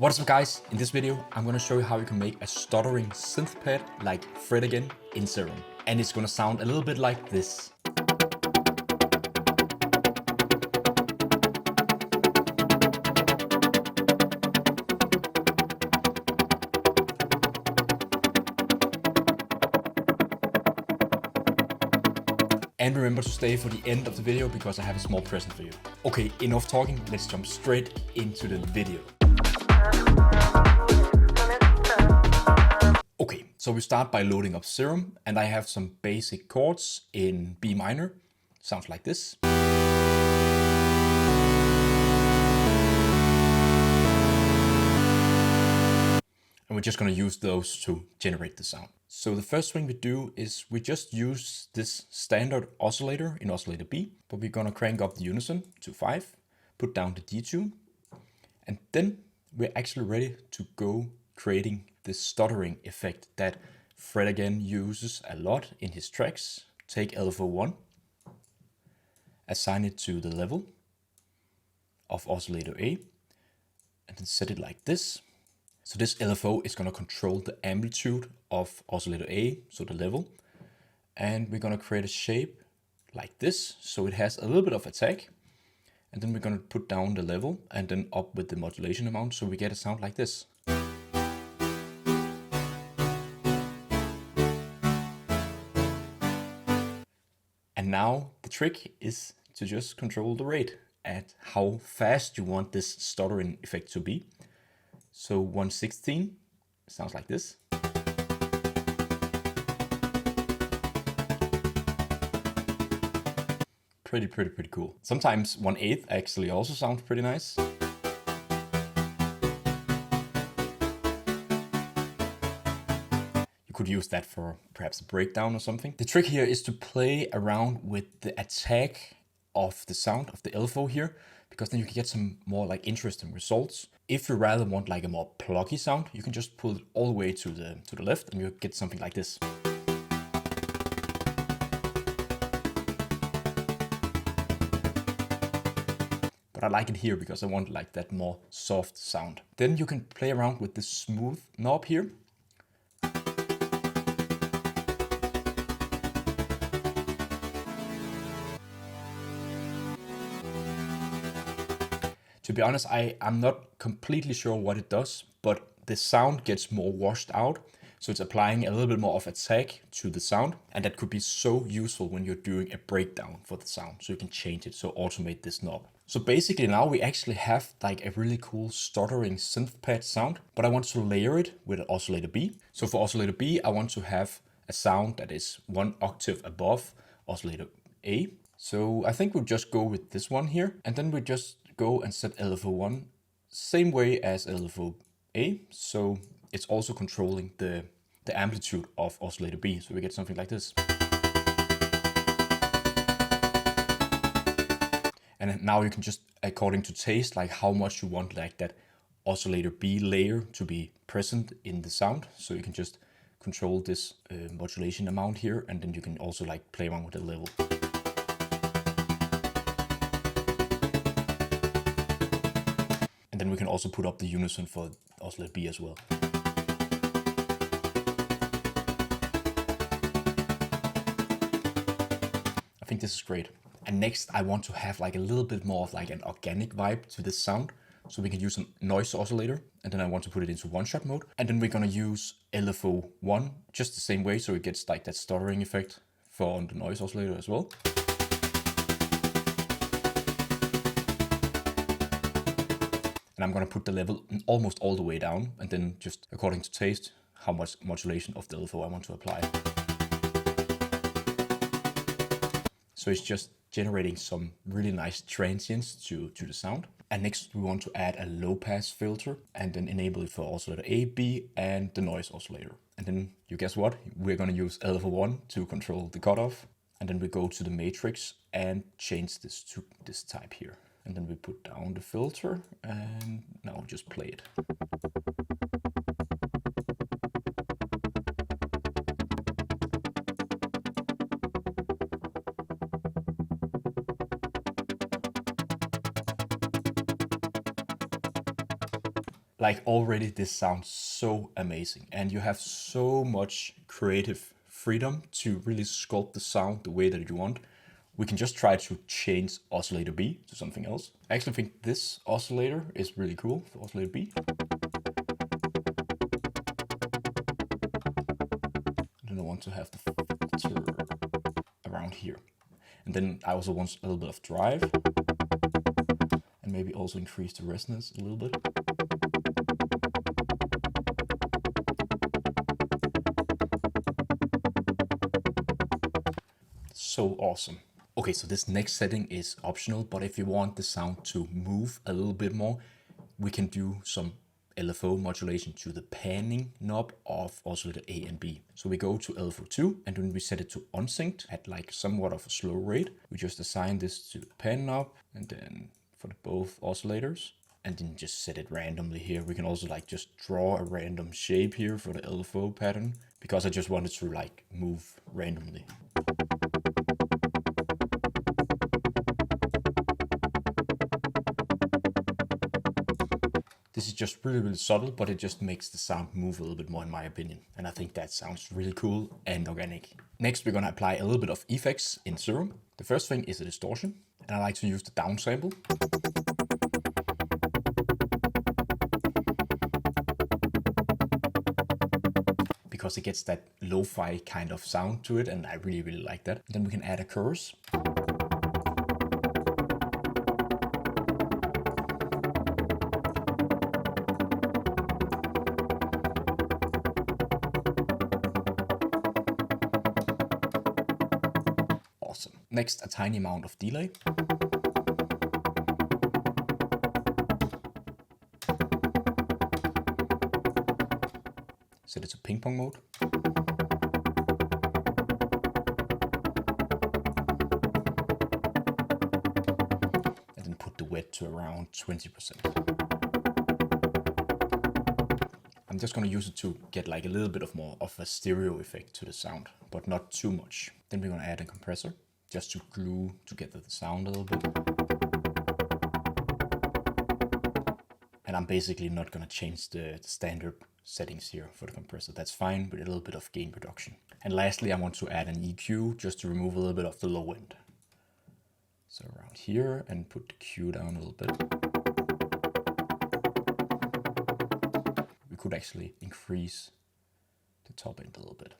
What's up guys? In this video, I'm gonna show you how you can make a stuttering synth pad like Fret Again in Serum. And it's gonna sound a little bit like this. And remember to stay for the end of the video because I have a small present for you. Okay, enough talking, let's jump straight into the video. Okay, so we start by loading up Serum, and I have some basic chords in B minor. Sounds like this. And we're just gonna use those to generate the sound. So the first thing we do is we just use this standard oscillator in oscillator B, but we're gonna crank up the unison to 5, put down the detune, and then we're actually ready to go creating this stuttering effect that Fret Again uses a lot in his tracks. Take LFO1, assign it to the level of oscillator A, and then set it like this. So this LFO is going to control the amplitude of oscillator A, so the level. And we're going to create a shape like this, so it has a little bit of attack. And then we're going to put down the level and then up with the modulation amount, so we get a sound like this. And now the trick is to just control the rate at how fast you want this stuttering effect to be. So 1/16 sounds like this. Pretty cool. Sometimes 1/8 actually also sounds pretty nice. You could use that for perhaps a breakdown or something. The trick here is to play around with the attack of the sound of the LFO here, because then you can get some more like interesting results. If you rather want like a more plucky sound, you can just pull it all the way to the left and you get something like this. But I like it here because I want like that more soft sound. Then you can play around with the smooth knob here. To be honest, I'm not completely sure what it does, but the sound gets more washed out. So it's applying a little bit more of attack to the sound. And that could be so useful when you're doing a breakdown for the sound. So you can change it, so automate this knob. So basically now we actually have like a really cool stuttering synth pad sound, but I want to layer it with an oscillator B. So for oscillator B, I want to have a sound that is 1 octave above oscillator A. So I think we'll just go with this one here, and then we just go and set LFO1 same way as LFO A, so it's also controlling the amplitude of oscillator B, so we get something like this. And now you can just, according to taste, like how much you want like that oscillator B layer to be present in the sound, so you can just control this modulation amount here, and then you can also like play around with the level. And then we can also put up the unison for oscillator B as well. I think this is great. And next I want to have like a little bit more of like an organic vibe to this sound. So we can use a noise oscillator, and then I want to put it into one-shot mode. And then we're gonna use LFO1 just the same way, so it gets like that stuttering effect for the noise oscillator as well. And I'm going to put the level almost all the way down, and then just according to taste, how much modulation of the LFO I want to apply. So it's just generating some really nice transients to the sound. And next we want to add a low pass filter and then enable it for oscillator A, B and the noise oscillator. And then you guess what? We're going to use LFO1 to control the cutoff. And then we go to the matrix and change this to this type here. And then we put down the filter and now just play it. Like already this sounds so amazing, and you have so much creative freedom to really sculpt the sound the way that you want. We can just try to change oscillator B to something else. I actually think this oscillator is really cool for oscillator B. Then I want to have the filter around here. And then I also want a little bit of drive. And maybe also increase the resonance a little bit. So awesome. Okay, so this next setting is optional, but if you want the sound to move a little bit more, we can do some LFO modulation to the panning knob of oscillator A and B. So we go to LFO 2, and when we set it to unsynced at like somewhat of a slow rate, we just assign this to the pan knob, and then for both oscillators, and then just set it randomly here. We can also like just draw a random shape here for the LFO pattern, because I just wanted to like move randomly. This is just really subtle, but it just makes the sound move a little bit more in my opinion. And I think that sounds really cool and organic. Next, we're gonna apply a little bit of effects in Serum. The first thing is a distortion, and I like to use the downsample. Because it gets that lo-fi kind of sound to it, and I really like that. Then we can add a chorus. Awesome. Next, a tiny amount of delay. Set it to ping pong mode. And then put the wet to around 20%. I'm just going to use it to get like a little bit more of a stereo effect to the sound, but not too much. Then we're going to add a compressor just to glue together the sound a little bit. And I'm basically not going to change the standard settings here for the compressor. That's fine with a little bit of gain reduction. And lastly, I want to add an EQ just to remove a little bit of the low end. So around here, and put the Q down a little bit. We could actually increase the top end a little bit.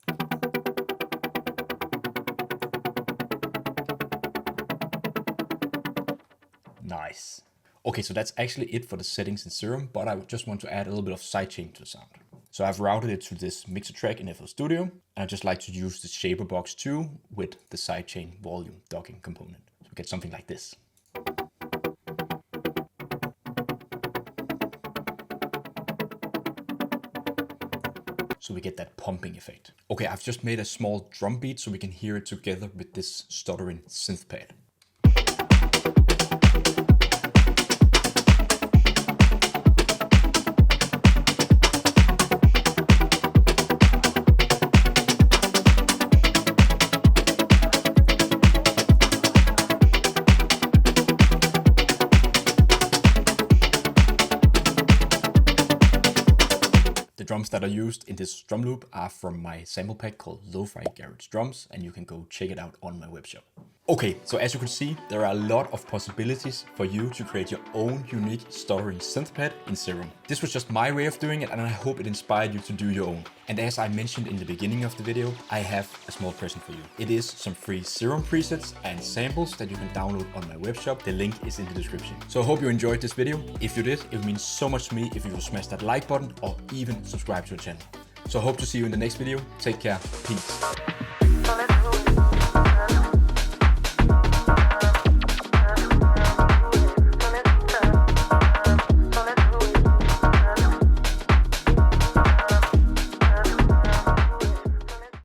Nice. Okay, so that's actually it for the settings in Serum, but I just want to add a little bit of sidechain to the sound. So I've routed it to this mixer track in FL Studio, and I just like to use the shaper box too with the sidechain volume docking component. So we get something like this. So we get that pumping effect. Okay, I've just made a small drum beat so we can hear it together with this stuttering synth pad. The drums that are used in this drum loop are from my sample pack called Lo-Fi Garage Drums, and you can go check it out on my webshop. Okay, so as you can see, there are a lot of possibilities for you to create your own unique stuttering synth pad in Serum. This was just my way of doing it, and I hope it inspired you to do your own. And as I mentioned in the beginning of the video, I have a small present for you. It is some free Serum presets and samples that you can download on my webshop. The link is in the description. So I hope you enjoyed this video. If you did, it would mean so much to me if you would smash that like button or even subscribe to the channel. So I hope to see you in the next video. Take care. Peace.